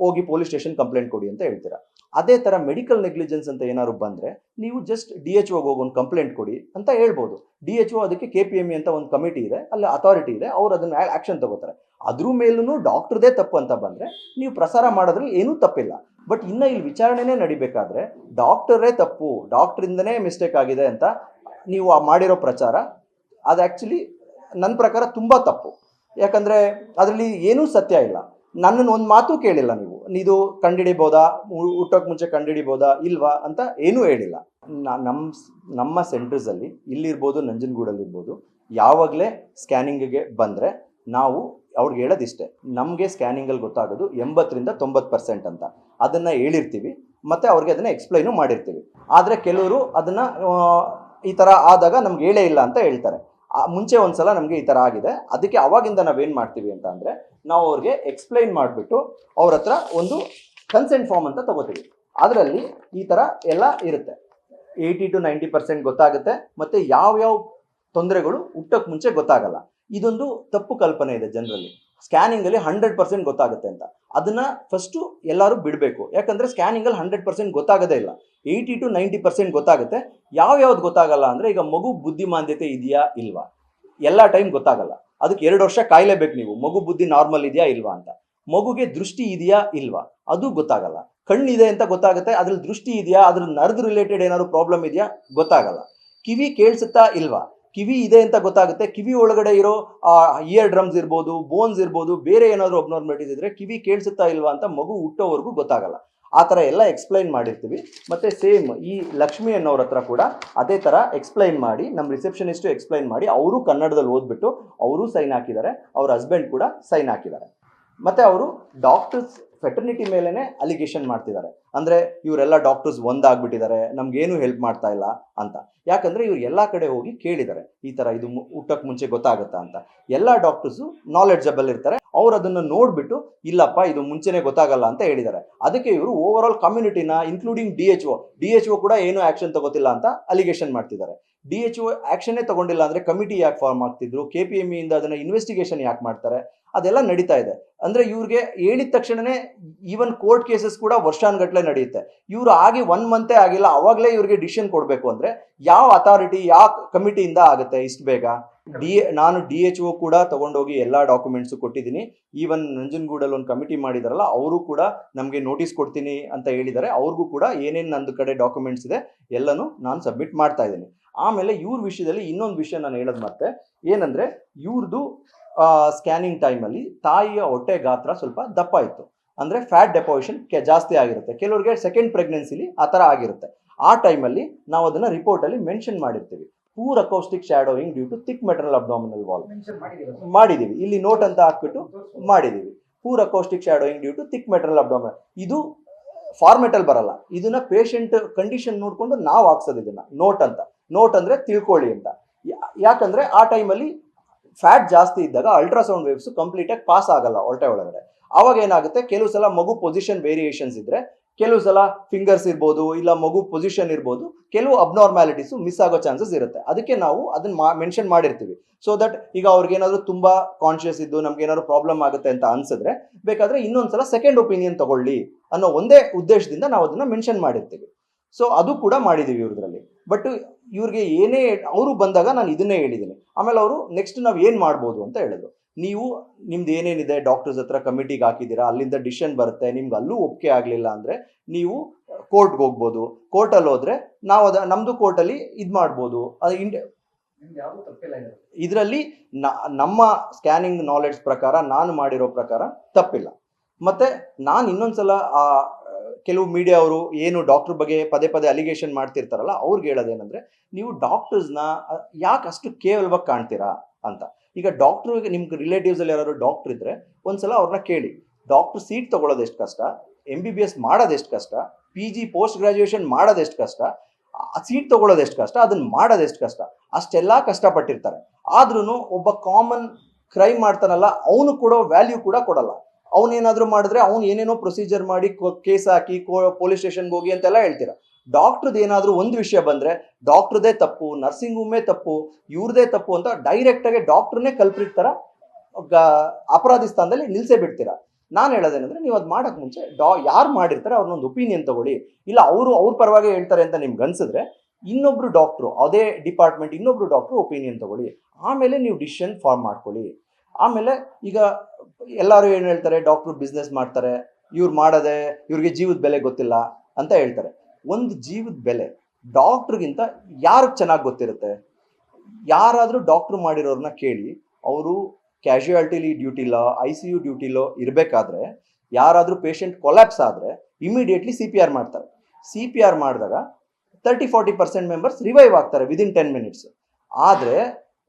ಹೋಗಿ ಪೊಲೀಸ್ ಸ್ಟೇಷನ್ ಕಂಪ್ಲೇಂಟ್ ಕೊಡಿ ಅಂತ ಹೇಳ್ತೀರಾ. ಅದೇ ಥರ ಮೆಡಿಕಲ್ ನೆಗ್ಲಿಜೆನ್ಸ್ ಅಂತ ಏನಾದ್ರು ಬಂದರೆ ನೀವು ಜಸ್ಟ್ DHOಗೆ ಹೋಗಿ ಒಂದು ಕಂಪ್ಲೇಂಟ್ ಕೊಡಿ ಅಂತ ಹೇಳ್ಬೋದು. DHO ಅದಕ್ಕೆ KPME ಅಂತ ಒಂದು ಕಮಿಟಿ ಇದೆ, ಅಲ್ಲಿ ಅಥಾರಿಟಿ ಇದೆ, ಅವ್ರು ಅದನ್ನು ಆ್ಯಕ್ಷನ್ ತಗೋತಾರೆ. ಅದ್ರ ಮೇಲೂ ಡಾಕ್ಟ್ರದೇ ತಪ್ಪು ಅಂತ ಬಂದರೆ ನೀವು ಪ್ರಸಾರ ಮಾಡೋದ್ರಲ್ಲಿ ಏನೂ ತಪ್ಪಿಲ್ಲ. ಬಟ್ ಇನ್ನು ಇಲ್ಲಿ ವಿಚಾರಣೆನೇ ನಡಿಬೇಕಾದ್ರೆ ಡಾಕ್ಟರೇ ತಪ್ಪು, ಡಾಕ್ಟ್ರಿಂದನೇ ಮಿಸ್ಟೇಕ್ ಆಗಿದೆ ಅಂತ ನೀವು ಮಾಡಿರೋ ಪ್ರಚಾರ ಅದು ಆ್ಯಕ್ಚುಲಿ ನನ್ನ ಪ್ರಕಾರ ತುಂಬ ತಪ್ಪು. ಯಾಕಂದರೆ ಅದರಲ್ಲಿ ಏನೂ ಸತ್ಯ ಇಲ್ಲ. ನನ್ನನ್ನು ಒಂದು ಮಾತು ಕೇಳಿಲ್ಲ, ನೀವು ಇದು ಕಂಡುಹಿಡಿಬೋದಾ, ಹುಟ್ಟೋಕೆ ಮುಂಚೆ ಕಂಡುಹಿಡಿಬೋದಾ ಇಲ್ವಾ ಅಂತ ಏನೂ ಹೇಳಿಲ್ಲ. ನಮ್ಮ ಸೆಂಟರ್ಸಲ್ಲಿ ಇಲ್ಲಿರ್ಬೋದು, ನಂಜನಗೂಡಲ್ಲಿರ್ಬೋದು, ಯಾವಾಗಲೇ ಸ್ಕ್ಯಾನಿಂಗಿಗೆ ಬಂದರೆ ನಾವು ಅವ್ರಿಗೆ ಹೇಳೋದಿಷ್ಟೇ, ನಮಗೆ ಸ್ಕ್ಯಾನಿಂಗಲ್ಲಿ ಗೊತ್ತಾಗೋದು 80-90% ಅಂತ ಅದನ್ನು ಹೇಳಿರ್ತೀವಿ, ಮತ್ತು ಅವ್ರಿಗೆ ಅದನ್ನು ಎಕ್ಸ್ಪ್ಲೈನು ಮಾಡಿರ್ತೀವಿ. ಆದರೆ ಕೆಲವರು ಅದನ್ನು ಈ ಥರ ಆದಾಗ ನಮ್ಗೆ ಹೇಳೇ ಇಲ್ಲ ಅಂತ ಹೇಳ್ತಾರೆ. ಮುಂಚೆ ಒಂದು ಸಲ ನಮಗೆ ಈ ಥರ ಆಗಿದೆ, ಅದಕ್ಕೆ ಅವಾಗಿಂದ ನಾವೇನು ಮಾಡ್ತೀವಿ ಅಂತ ಅಂದರೆ, ನಾವು ಅವ್ರಿಗೆ ಎಕ್ಸ್ಪ್ಲೈನ್ ಮಾಡಿಬಿಟ್ಟು ಅವ್ರ ಹತ್ರ ಒಂದು ಕನ್ಸೆಂಟ್ ಫಾರ್ಮ್ ಅಂತ ತೊಗೋತೀವಿ. ಅದರಲ್ಲಿ ಈ ಥರ ಎಲ್ಲ ಇರುತ್ತೆ, 80-90% ಗೊತ್ತಾಗುತ್ತೆ, ಮತ್ತು ಯಾವ್ಯಾವ ತೊಂದರೆಗಳು ಹುಟ್ಟೋಕ್ಕೆ ಮುಂಚೆ ಗೊತ್ತಾಗಲ್ಲ. ಇದೊಂದು ತಪ್ಪು ಕಲ್ಪನೆ ಇದೆ ಜನರಲ್ಲಿ, ಸ್ಕ್ಯಾನಿಂಗಲ್ಲಿ 100% ಗೊತ್ತಾಗುತ್ತೆ ಅಂತ. ಅದನ್ನು ಫಸ್ಟು ಎಲ್ಲರೂ ಬಿಡಬೇಕು. ಯಾಕಂದರೆ ಸ್ಕ್ಯಾನಿಂಗಲ್ಲಿ 100% ಗೊತ್ತಾಗೋದೇ ಇಲ್ಲ, 80-90% ಗೊತ್ತಾಗುತ್ತೆ. ಯಾವ್ಯಾವ್ದು ಗೊತ್ತಾಗಲ್ಲ ಅಂದರೆ, ಈಗ ಮಗು ಬುದ್ಧಿಮಾಂದ್ಯತೆ ಇದೆಯಾ ಇಲ್ವಾ ಎಲ್ಲ ಟೈಮ್ ಗೊತ್ತಾಗಲ್ಲ, ಅದಕ್ಕೆ 2 ವರ್ಷ ಕಾಯಲೇಬೇಕು ನೀವು, ಮಗು ಬುದ್ಧಿ ನಾರ್ಮಲ್ ಇದೆಯಾ ಇಲ್ವಾ ಅಂತ. ಮಗುಗೆ ದೃಷ್ಟಿ ಇದೆಯಾ ಇಲ್ವಾ ಅದು ಗೊತ್ತಾಗಲ್ಲ. ಕಣ್ಣಿದೆ ಅಂತ ಗೊತ್ತಾಗುತ್ತೆ, ಅದ್ರಲ್ಲಿ ದೃಷ್ಟಿ ಇದೆಯಾ, ಅದ್ರ ನರ್ವ್ ರಿಲೇಟೆಡ್ ಏನಾದ್ರು ಪ್ರಾಬ್ಲಮ್ ಇದೆಯಾ ಗೊತ್ತಾಗಲ್ಲ. ಕಿವಿ ಕೇಳಿಸುತ್ತಾ ಇಲ್ವಾ, ಕಿವಿ ಇದೆ ಅಂತ ಗೊತ್ತಾಗುತ್ತೆ. ಕಿವಿ ಒಳಗಡೆ ಇರೋ ಇಯರ್ ಡ್ರಮ್ಸ್ ಇರ್ಬೋದು, ಬೋನ್ಸ್ ಇರ್ಬೋದು, ಬೇರೆ ಏನಾದರೂ ಅಬ್ನಾರ್ಮಲಿಟೀಸ್ ಇದ್ರೆ ಕಿವಿ ಕೇಳಿಸುತ್ತಾ ಇಲ್ವಾ ಅಂತ ಮಗು ಹುಟ್ಟೋವರೆಗೂ ಗೊತ್ತಾಗಲ್ಲ. ಆ ಥರ ಎಲ್ಲ ಎಕ್ಸ್ಪ್ಲೈನ್ ಮಾಡಿರ್ತೀವಿ. ಮತ್ತು ಸೇಮ್ ಈ ಲಕ್ಷ್ಮಿ ಅನ್ನೋರ ಹತ್ರ ಕೂಡ ಅದೇ ಥರ ಎಕ್ಸ್ಪ್ಲೈನ್ ಮಾಡಿ, ನಮ್ಮ ರಿಸೆಪ್ಷನಿಸ್ಟು ಎಕ್ಸ್ಪ್ಲೈನ್ ಮಾಡಿ, ಅವರು ಕನ್ನಡದಲ್ಲಿ ಓದ್ಬಿಟ್ಟು ಅವರು ಸೈನ್ ಹಾಕಿದ್ದಾರೆ, ಅವ್ರ ಹಸ್ಬೆಂಡ್ ಕೂಡ ಸೈನ್ ಹಾಕಿದ್ದಾರೆ. ಮತ್ತು ಅವರು ಡಾಕ್ಟರ್ಸ್ ಫೆಟರ್ನಿಟಿ ಮೇಲೇ ಅಲಿಗೇಷನ್ ಮಾಡ್ತಿದ್ದಾರೆ. ಅಂದರೆ ಇವರೆಲ್ಲ ಡಾಕ್ಟರ್ಸ್ ಒಂದಾಗ್ಬಿಟ್ಟಿದ್ದಾರೆ, ನಮಗೇನು ಹೆಲ್ಪ್ ಮಾಡ್ತಾ ಇಲ್ಲ ಅಂತ. ಯಾಕಂದರೆ ಇವ್ರು ಎಲ್ಲ ಕಡೆ ಹೋಗಿ ಕೇಳಿದ್ದಾರೆ, ಈ ಥರ ಇದು ಹುಟ್ಟಕ್ಕೆ ಮುಂಚೆ ಗೊತ್ತಾಗುತ್ತಾ ಅಂತ. ಎಲ್ಲ ಡಾಕ್ಟರ್ಸು ನಾಲೆಡ್ಜಬಲ್ ಇರ್ತಾರೆ, ಅವ್ರು ಅದನ್ನು ನೋಡಿಬಿಟ್ಟು ಇಲ್ಲಪ್ಪ ಇದು ಮುಂಚೆನೇ ಗೊತ್ತಾಗಲ್ಲ ಅಂತ ಹೇಳಿದ್ದಾರೆ. ಅದಕ್ಕೆ ಇವರು ಓವರ್ ಆಲ್ ಕಮ್ಯುನಿಟಿನ ಇನ್ಕ್ಲೂಡಿಂಗ್ DHO ಕೂಡ ಏನು ಆ್ಯಕ್ಷನ್ ತಗೋತಿಲ್ಲ ಅಂತ ಅಲಿಗೇಷನ್ ಮಾಡ್ತಿದ್ದಾರೆ. DHO ಆ್ಯಕ್ಷನ್ನೇ ತಗೊಂಡಿಲ್ಲ ಅಂದರೆ ಕಮಿಟಿ ಯಾಕೆ ಫಾರ್ಮ್ ಆಗ್ತಿದ್ರು, KPME ಇಂದ ಅದನ್ನು ಇನ್ವೆಸ್ಟಿಗೇಷನ್ ಯಾಕೆ ಮಾಡ್ತಾರೆ, ಅದೆಲ್ಲ ನಡೀತಾ ಇದೆ. ಅಂದರೆ ಇವ್ರಿಗೆ ಹೇಳಿದ ತಕ್ಷಣವೇ ಈವನ್ ಕೋರ್ಟ್ ಕೇಸಸ್ ಕೂಡ ವರ್ಷಾನುಗಟ್ಟಲೆ ನಡೆಯುತ್ತೆ. ಇವರು ಆಗಿ 1 ಮಂತೇ ಆಗಿಲ್ಲ, ಅವಾಗಲೇ ಇವ್ರಿಗೆ ಡಿಸಿಷನ್ ಕೊಡಬೇಕು ಅಂದರೆ ಯಾವ ಅಥಾರಿಟಿ, ಯಾವ ಕಮಿಟಿಯಿಂದ ಆಗುತ್ತೆ ಇಷ್ಟು ಬೇಗ? ನಾನು DHO ಕೂಡ ತಗೊಂಡೋಗಿ ಎಲ್ಲ ಡಾಕ್ಯುಮೆಂಟ್ಸು ಕೊಟ್ಟಿದ್ದೀನಿ. ಈವನ್ ನಂಜನಗೂಡಲ್ಲಿ ಒಂದು ಕಮಿಟಿ ಮಾಡಿದಾರಲ್ಲ, ಅವರು ಕೂಡ ನಮಗೆ ನೋಟಿಸ್ ಕೊಡ್ತೀನಿ ಅಂತ ಹೇಳಿದ್ದಾರೆ. ಅವ್ರಿಗೂ ಕೂಡ ಏನೇನು ನಂದು ಕಡೆ ಡಾಕ್ಯುಮೆಂಟ್ಸ್ ಇದೆ ಎಲ್ಲನೂ ನಾನು ಸಬ್ಮಿಟ್ ಮಾಡ್ತಾ ಇದ್ದೀನಿ. ಆಮೇಲೆ ಇವ್ರ ವಿಷಯದಲ್ಲಿ ಇನ್ನೊಂದು ವಿಷಯ ನಾನು ಹೇಳೋದು ಮತ್ತೆ ಏನಂದರೆ, ಇವ್ರದ್ದು ಸ್ಕ್ಯಾನಿಂಗ್ ಟೈಮಲ್ಲಿ ತಾಯಿಯ ಹೊಟ್ಟೆ ಗಾತ್ರ ಸ್ವಲ್ಪ ದಪ್ಪ ಇತ್ತು. ಅಂದರೆ ಫ್ಯಾಟ್ ಡೆಪಾಸಿಷನ್ ಜಾಸ್ತಿ ಆಗಿರುತ್ತೆ. ಕೆಲವರಿಗೆ ಸೆಕೆಂಡ್ ಪ್ರೆಗ್ನೆನ್ಸಿಲಿ ಆ ಥರ ಆಗಿರುತ್ತೆ. ಆ ಟೈಮಲ್ಲಿ ನಾವು ಅದನ್ನು ರಿಪೋರ್ಟಲ್ಲಿ ಮೆನ್ಷನ್ ಮಾಡಿರ್ತೀವಿ. Poor acoustic shadowing due to thick maternal abdominal wall ಮಾಡಿದ್ದೀವಿ. ಇಲ್ಲಿ ನೋಟ್ ಅಂತ ಹಾಕ್ಬಿಟ್ಟು ಮಾಡಿದ್ದೀವಿ. Poor acoustic shadowing due to thick maternal abdominal. ಇದು ಫಾರ್ಮೆಟಲ್ಲಿ ಬರಲ್ಲ, ಇದನ್ನ ಪೇಷಂಟ್ ಕಂಡೀಷನ್ ನೋಡಿಕೊಂಡು ನಾವು ಹಾಕ್ಸೋದು ಇದನ್ನ ನೋಟ್ ಅಂದರೆ ತಿಳ್ಕೊಳ್ಳಿ ಅಂತ. ಯಾಕಂದರೆ ಆ ಟೈಮಲ್ಲಿ ಫ್ಯಾಟ್ ಜಾಸ್ತಿ ಇದ್ದಾಗ ಅಲ್ಟ್ರಾಸೌಂಡ್ ವೇವ್ಸ್ ಕಂಪ್ಲೀಟಾಗಿ ಪಾಸ್ ಆಗಲ್ಲ ಹೊಟ್ಟೆ ಒಳಗಡೆ. ಅವಾಗ ಏನಾಗುತ್ತೆ, ಕೆಲವು ಸಲ ಮಗು ಪೊಸಿಷನ್ ವೇರಿಯೇಷನ್ಸ್ ಇದ್ರೆ, ಕೆಲವು ಸಲ ಫಿಂಗರ್ಸ್ ಇರ್ಬೋದು, ಇಲ್ಲ ಮಗು ಪೊಸಿಷನ್ ಇರ್ಬೋದು, ಕೆಲವು ಅಬ್ನಾರ್ಮ್ಯಾಲಿಟೀಸು ಮಿಸ್ ಆಗೋ ಚಾನ್ಸಸ್ ಇರುತ್ತೆ. ಅದಕ್ಕೆ ನಾವು ಅದನ್ನ ಮೆನ್ಷನ್ ಮಾಡಿರ್ತೀವಿ. ಸೊ ದಟ್ ಈಗ ಅವ್ರಿಗೇನಾದರೂ ತುಂಬ ಕಾನ್ಷಿಯಸ್ ಇದ್ದು ನಮ್ಗೇನಾದ್ರು ಪ್ರಾಬ್ಲಮ್ ಆಗುತ್ತೆ ಅಂತ ಅನ್ಸಿದ್ರೆ ಬೇಕಾದರೆ ಇನ್ನೊಂದ್ಸಲ ಸೆಕೆಂಡ್ ಒಪಿನಿಯನ್ ತಗೊಳ್ಳಿ ಅನ್ನೋ ಒಂದೇ ಉದ್ದೇಶದಿಂದ ನಾವು ಅದನ್ನ ಮೆನ್ಷನ್ ಮಾಡಿರ್ತೀವಿ. ಸೊ ಅದು ಕೂಡ ಮಾಡಿದ್ದೀವಿ ಇವ್ರದ್ರಲ್ಲಿ. ಬಟ್ ಇವ್ರಿಗೆ ಏನೇ ಅವರು ಬಂದಾಗ ನಾನು ಇದನ್ನೇ ಹೇಳಿದ್ದೀನಿ. ಆಮೇಲೆ ಅವರು ನೆಕ್ಸ್ಟ್ ನಾವು ಏನು ಮಾಡ್ಬೋದು ಅಂತ ಹೇಳಿದ್ರು. ನೀವು ನಿಮ್ದು ಏನೇನಿದೆ ಡಾಕ್ಟರ್ಸ್ ಹತ್ರ ಕಮಿಟಿಗೆ ಹಾಕಿದ್ದೀರಾ, ಅಲ್ಲಿಂದ ಡಿಸಿಷನ್ ಬರುತ್ತೆ, ನಿಮ್ಗೆ ಅಲ್ಲೂ ಒಪ್ಪಿಗೆ ಆಗಲಿಲ್ಲ ಅಂದರೆ ನೀವು ಕೋರ್ಟ್ಗೆ ಹೋಗ್ಬೋದು. ಕೋರ್ಟಲ್ಲಿ ಹೋದರೆ ನಾವು ನಮ್ಮದು ಕೋರ್ಟಲ್ಲಿ ಇದು ಮಾಡ್ಬೋದು. ಅದು ಇದರಲ್ಲಿ ನಮ್ಮ ಸ್ಕ್ಯಾನಿಂಗ್ ನಾಲೆಡ್ಜ್ ಪ್ರಕಾರ ನಾನು ಮಾಡಿರೋ ಪ್ರಕಾರ ತಪ್ಪಿಲ್ಲ. ಮತ್ತು ನಾನು ಇನ್ನೊಂದ್ಸಲ ಕೆಲವು ಮೀಡಿಯಾ ಅವರು ಏನು ಡಾಕ್ಟರ್ ಬಗ್ಗೆ ಪದೇ ಪದೇ ಅಲಿಗೇಷನ್ ಮಾಡ್ತಿರ್ತಾರಲ್ಲ, ಅವ್ರಿಗೆ ಹೇಳೋದೇನೆಂದರೆ, ನೀವು ಡಾಕ್ಟರ್ಸ್ನ ಯಾಕೆ ಅಷ್ಟು ಕೇವಲವಾಗಿ ಕಾಣ್ತೀರಾ ಅಂತ. ಈಗ ಡಾಕ್ಟ್ರಿಗೆ ನಿಮ್ಗೆ ರಿಲೇಟಿವ್ಸಲ್ಲಿ ಯಾರು ಡಾಕ್ಟ್ರ್ ಇದ್ದರೆ ಒಂದ್ಸಲ ಅವ್ರನ್ನ ಕೇಳಿ, ಡಾಕ್ಟ್ರ್ ಸೀಟ್ ತೊಗೊಳೋದು ಎಷ್ಟು ಕಷ್ಟ, MBBS ಮಾಡೋದು ಎಷ್ಟು ಕಷ್ಟ, PG ಪೋಸ್ಟ್ ಗ್ರಾಜ್ಯುಯೇಷನ್ ಮಾಡೋದು ಎಷ್ಟು ಕಷ್ಟ, ಸೀಟ್ ತೊಗೊಳೋದು ಎಷ್ಟು ಕಷ್ಟ, ಅದನ್ನು ಮಾಡೋದು ಎಷ್ಟು ಕಷ್ಟ, ಅಷ್ಟೆಲ್ಲ ಕಷ್ಟಪಟ್ಟಿರ್ತಾರೆ. ಆದ್ರೂ ಒಬ್ಬ ಕಾಮನ್ ಕ್ರೈಮ್ ಮಾಡ್ತಾನಲ್ಲ, ಅವನು ಕೊಡೋ ವ್ಯಾಲ್ಯೂ ಕೂಡ ಕೊಡಲ್ಲ. ಅವನೇನಾದರೂ ಮಾಡಿದ್ರೆ ಅವ್ನು ಏನೇನೋ ಪ್ರೊಸೀಜರ್ ಮಾಡಿ ಕೇಸ್ ಹಾಕಿ ಪೊಲೀಸ್ ಸ್ಟೇಷನ್ಗೆ ಹೋಗಿ ಅಂತೆಲ್ಲ ಹೇಳ್ತೀರಾ. ಡಾಕ್ಟ್ರದ್ದು ಏನಾದರೂ ಒಂದು ವಿಷಯ ಬಂದರೆ ಡಾಕ್ಟ್ರದೇ ತಪ್ಪು, ನರ್ಸಿಂಗ್ ಹೋಮೇ ತಪ್ಪು, ಇವ್ರದೇ ತಪ್ಪು ಅಂತ ಡೈರೆಕ್ಟಾಗಿ ಡಾಕ್ಟ್ರನ್ನೇ ಕಲ್ಪ್ರಿಟ್ ಥರ ಅಪರಾಧಿ ಸ್ಥಾನದಲ್ಲಿ ನಿಲ್ಲಿಸೇ ಬಿಡ್ತೀರಾ. ನಾನು ಹೇಳೋದೇನೆಂದರೆ, ನೀವು ಅದು ಮಾಡೋಕ್ಕೆ ಮುಂಚೆ ಯಾರು ಮಾಡಿರ್ತಾರೆ ಅವ್ರನ್ನೊಂದು ಒಪಿನಿಯನ್ ತಗೊಳ್ಳಿ. ಇಲ್ಲ ಅವ್ರ ಪರವಾಗಿ ಹೇಳ್ತಾರೆ ಅಂತ ನಿಮ್ಗೆ ಅನ್ಸಿದ್ರೆ ಇನ್ನೊಬ್ರು ಡಾಕ್ಟ್ರು, ಅದೇ ಡಿಪಾರ್ಟ್ಮೆಂಟ್ ಇನ್ನೊಬ್ರು ಡಾಕ್ಟ್ರು ಒಪಿನಿಯನ್ ತಗೊಳ್ಳಿ. ಆಮೇಲೆ ನೀವು ಡಿಸಿಷನ್ ಫಾರ್ಮ್ ಮಾಡ್ಕೊಳ್ಳಿ. ಆಮೇಲೆ ಈಗ ಎಲ್ಲರೂ ಏನು ಹೇಳ್ತಾರೆ, ಡಾಕ್ಟ್ರು ಬಿಸ್ನೆಸ್ ಮಾಡ್ತಾರೆ, ಇವ್ರು ಮಾಡೋದೆ ಇವ್ರಿಗೆ ಜೀವದ ಬೆಲೆ ಗೊತ್ತಿಲ್ಲ ಅಂತ ಹೇಳ್ತಾರೆ. ಒಂದು ಜೀವದ ಬೆಲೆ ಡಾಕ್ಟ್ರಿಗಿಂತ ಯಾರಿಗೆ ಚೆನ್ನಾಗಿ ಗೊತ್ತಿರುತ್ತೆ? ಯಾರಾದರೂ ಡಾಕ್ಟ್ರು ಮಾಡಿರೋರನ್ನ ಕೇಳಿ, ಅವರು ಕ್ಯಾಶುಯಾಲಿಟಿಲಿ ಡ್ಯೂಟಿಲೋ ICU ಡ್ಯೂಟಿಲೋ ಇರಬೇಕಾದ್ರೆ ಯಾರಾದರೂ ಪೇಷಂಟ್ ಕೊಲ್ಯಾಪ್ಸ್ ಆದರೆ ಇಮಿಡಿಯೇಟ್ಲಿ CPR ಮಾಡ್ತಾರೆ. CPR ಮಾಡಿದಾಗ 30-40% ಮೆಂಬರ್ಸ್ ರಿವೈವ್ ಆಗ್ತಾರೆ ವಿದಿನ್ 10 ಮಿನಿಟ್ಸ್. ಆದರೆ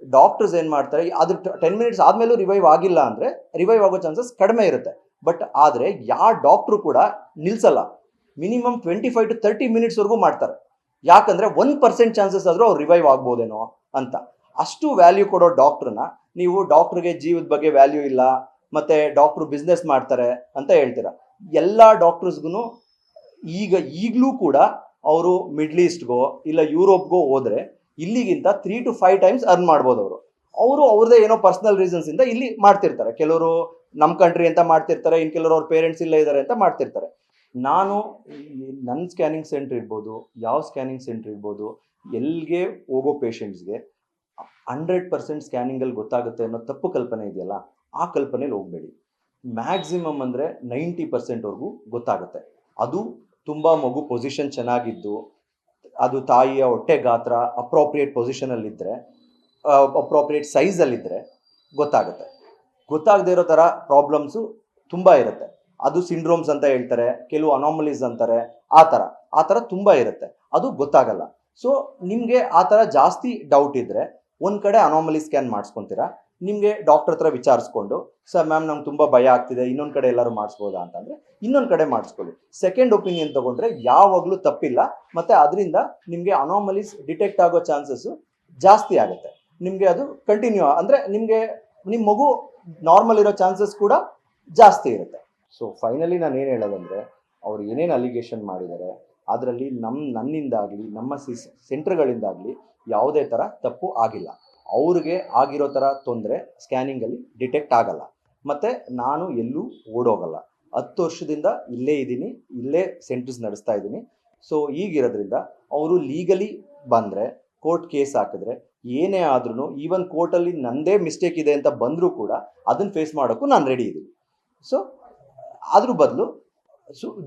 ಡಾಕ್ಟರ್ಸ್ ಏನು ಮಾಡ್ತಾರೆ, ಅದು 10 ಮಿನಿಟ್ಸ್ ಆದಮೇಲೂ ರಿವೈವ್ ಆಗಿಲ್ಲ ಅಂದರೆ ರಿವೈವ್ ಆಗೋ ಚಾನ್ಸಸ್ ಕಡಿಮೆ ಇರುತ್ತೆ. ಬಟ್ ಆದರೆ ಯಾವ ಡಾಕ್ಟ್ರು ಕೂಡ ನಿಲ್ಲಿಸಲ್ಲ, ಮಿನಿಮಮ್ 25-30 ಮಿನಿಟ್ಸ್ವರೆಗೂ ಮಾಡ್ತಾರೆ. ಯಾಕಂದರೆ 1% ಚಾನ್ಸಸ್ ಆದರೂ ಅವ್ರು ರಿವೈವ್ ಆಗ್ಬೋದೇನೋ ಅಂತ. ಅಷ್ಟು ವ್ಯಾಲ್ಯೂ ಕೊಡೋ ಡಾಕ್ಟ್ರನ್ನ ನೀವು ಡಾಕ್ಟ್ರಿಗೆ ಜೀವದ ಬಗ್ಗೆ ವ್ಯಾಲ್ಯೂ ಇಲ್ಲ, ಮತ್ತು ಡಾಕ್ಟ್ರು ಬಿಸ್ನೆಸ್ ಮಾಡ್ತಾರೆ ಅಂತ ಹೇಳ್ತೀರ. ಎಲ್ಲ ಡಾಕ್ಟರ್ಸ್ಗೂ ಈಗಲೂ ಕೂಡ ಅವರು ಮಿಡ್ಲ್ ಈಸ್ಟ್ಗೋ ಇಲ್ಲ ಯುರೋಪ್ಗೋ ಹೋದರೆ ಇಲ್ಲಿಗಿಂತ 3 to 5 ಟೈಮ್ಸ್ ಅರ್ನ್ ಮಾಡ್ಬೋದು. ಅವರು ಅವ್ರದ್ದೇ ಏನೋ ಪರ್ಸ್ನಲ್ ರೀಸನ್ಸಿಂದ ಇಲ್ಲಿ ಮಾಡ್ತಿರ್ತಾರೆ. ಕೆಲವರು ನಮ್ಮ ಕಂಟ್ರಿ ಅಂತ ಮಾಡ್ತಿರ್ತಾರೆ, ಇನ್ನು ಕೆಲವರು ಅವ್ರ ಪೇರೆಂಟ್ಸ್ ಇಲ್ಲ ಇದ್ದಾರೆ ಅಂತ ಮಾಡ್ತಿರ್ತಾರೆ. ನಾನು ನನ್ನ ಸ್ಕ್ಯಾನಿಂಗ್ ಸೆಂಟ್ರ್ ಇರ್ಬೋದು, ಯಾವ ಸ್ಕ್ಯಾನಿಂಗ್ ಸೆಂಟ್ರ್ ಇರ್ಬೋದು, ಎಲ್ಲಿಗೆ ಹೋಗೋ ಪೇಷಂಟ್ಸ್ಗೆ 100% ಸ್ಕ್ಯಾನಿಂಗಲ್ಲಿ ಗೊತ್ತಾಗುತ್ತೆ ಅನ್ನೋ ತಪ್ಪು ಕಲ್ಪನೆ ಇದೆಯಲ್ಲ, ಆ ಕಲ್ಪನೆಯಲ್ಲಿ ಹೋಗಬೇಡಿ. ಮ್ಯಾಕ್ಸಿಮಮ್ ಅಂದರೆ 90%ವರೆಗೂ ಗೊತ್ತಾಗುತ್ತೆ. ಅದು ತುಂಬ ಮಗು ಪೊಸಿಷನ್ ಚೆನ್ನಾಗಿದ್ದು, ಅದು ತಾಯಿಯ ಹೊಟ್ಟೆ ಗಾತ್ರ ಅಪ್ರೋಪ್ರಿಯೇಟ್ ಪೊಸಿಷನಲ್ಲಿದ್ದರೆ ಅಪ್ರೋಪ್ರಿಯೇಟ್ ಸೈಜಲ್ಲಿದ್ದರೆ ಗೊತ್ತಾಗುತ್ತೆ. ಗೊತ್ತಾಗದೇ ಇರೋ ಥರ ಪ್ರಾಬ್ಲಮ್ಸು ತುಂಬ ಇರುತ್ತೆ. ಅದು ಸಿಂಡ್ರೋಮ್ಸ್ ಅಂತ ಹೇಳ್ತಾರೆ, ಕೆಲವು ಅನಾಮಲೀಸ್ ಅಂತಾರೆ, ಆ ಥರ ತುಂಬ ಇರುತ್ತೆ, ಅದು ಗೊತ್ತಾಗಲ್ಲ. ಸೊ ನಿಮಗೆ ಆ ಥರ ಜಾಸ್ತಿ ಡೌಟ್ ಇದ್ದರೆ ಒಂದು ಕಡೆ ಅನಾಮಲಿ ಸ್ಕ್ಯಾನ್ ಮಾಡಿಸ್ಕೊತೀರಾ. ನಿಮಗೆ ಡಾಕ್ಟರ್ ಹತ್ರ ವಿಚಾರಿಸ್ಕೊಂಡು, ಸರ್ ಮ್ಯಾಮ್ ನಂಗೆ ತುಂಬ ಭಯ ಆಗ್ತಿದೆ, ಇನ್ನೊಂದು ಕಡೆ ಎಲ್ಲರೂ ಮಾಡಿಸ್ಬೋದಾ ಅಂತಂದರೆ ಇನ್ನೊಂದು ಕಡೆ ಮಾಡಿಸ್ಕೊಳ್ಳಿ. ಸೆಕೆಂಡ್ ಒಪಿನಿಯನ್ ತೊಗೊಂಡ್ರೆ ಯಾವಾಗಲೂ ತಪ್ಪಿಲ್ಲ, ಮತ್ತು ಅದರಿಂದ ನಿಮಗೆ ಅನಾಮಲೀಸ್ ಡಿಟೆಕ್ಟ್ ಆಗೋ ಚಾನ್ಸಸ್ಸು ಜಾಸ್ತಿ ಆಗುತ್ತೆ. ನಿಮಗೆ ಅದು ಕಂಟಿನ್ಯೂ ಅಂದರೆ ನಿಮ್ಮ ಮಗು ನಾರ್ಮಲ್ ಇರೋ ಚಾನ್ಸಸ್ ಕೂಡ ಜಾಸ್ತಿ ಇರುತ್ತೆ. ಸೊ ಫೈನಲಿ ನಾನು ಏನು ಹೇಳೋದಂದರೆ, ಅವ್ರು ಏನೇನು ಅಲಿಗೇಷನ್ ಮಾಡಿದ್ದಾರೆ ಅದರಲ್ಲಿ ನನ್ನಿಂದಾಗಲಿ ನಮ್ಮ ಸೆಂಟರ್ಗಳಿಂದಾಗಲಿ ಯಾವುದೇ ಥರ ತಪ್ಪು ಆಗಿಲ್ಲ. ಅವ್ರಿಗೆ ಆಗಿರೋ ಥರ ತೊಂದರೆ ಸ್ಕ್ಯಾನಿಂಗಲ್ಲಿ ಡಿಟೆಕ್ಟ್ ಆಗಲ್ಲ. ಮತ್ತು ನಾನು ಎಲ್ಲೂ ಓಡೋಗಲ್ಲ. 10 ವರ್ಷದಿಂದ ಇಲ್ಲೇ ಇದ್ದೀನಿ, ಇಲ್ಲೇ ಸೆಂಟರ್ಸ್ ನಡೆಸ್ತಾ ಇದ್ದೀನಿ. ಸೊ ಈಗಿರೋದ್ರಿಂದ ಅವರು ಲೀಗಲಿ ಬಂದರೆ, ಕೋರ್ಟ್ ಕೇಸ್ ಹಾಕಿದ್ರೆ, ಏನೇ ಆದ್ರೂ ಈವನ್ ಕೋರ್ಟಲ್ಲಿ ನನ್ನದೇ ಮಿಸ್ಟೇಕ್ ಇದೆ ಅಂತ ಬಂದರೂ ಕೂಡ ಅದನ್ನು ಫೇಸ್ ಮಾಡೋಕ್ಕೂ ನಾನು ರೆಡಿ ಇದ್ದೀನಿ. ಸೊ ಅದ್ರ ಬದಲು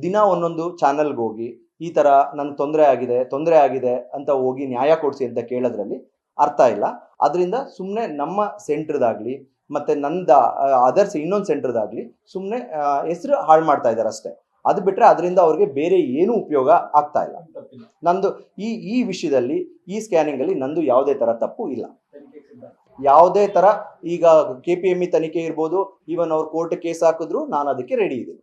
ದಿನ ಒಂದೊಂದು ಚಾನಲ್ಗೆ ಹೋಗಿ ಈ ಥರ ನನಗೆ ತೊಂದರೆ ಆಗಿದೆ ಅಂತ ಹೋಗಿ ನ್ಯಾಯ ಕೊಡಿಸಿ ಅಂತ ಕೇಳೋದ್ರಲ್ಲಿ ಅರ್ಥ ಇಲ್ಲ. ಅದರಿಂದ ಸುಮ್ಮನೆ ನಮ್ಮ ಸೆಂಟ್ರದಾಗಲಿ ಮತ್ತು ಅದರ್ಸ್ ಇನ್ನೊಂದು ಸೆಂಟ್ರದಾಗಲಿ ಸುಮ್ಮನೆ ಹೆಸರು ಹಾಳು ಮಾಡ್ತಾ ಇದ್ದಾರೆ ಅಷ್ಟೇ. ಅದು ಬಿಟ್ಟರೆ ಅದರಿಂದ ಅವ್ರಿಗೆ ಬೇರೆ ಏನೂ ಉಪಯೋಗ ಆಗ್ತಾ ಇಲ್ಲ. ನಂದು ಈ ವಿಷಯದಲ್ಲಿ, ಈ ಸ್ಕ್ಯಾನಿಂಗಲ್ಲಿ ನಂದು ಯಾವುದೇ ಥರ ತಪ್ಪು ಇಲ್ಲ. ಯಾವುದೇ ಥರ ಈಗ KPME ತನಿಖೆ ಇರ್ಬೋದು, ಈವನ್ ಅವ್ರು ಕೋರ್ಟ್ ಕೇಸ್ ಹಾಕಿದ್ರು ನಾನು ಅದಕ್ಕೆ ರೆಡಿ ಇದ್ದೀನಿ.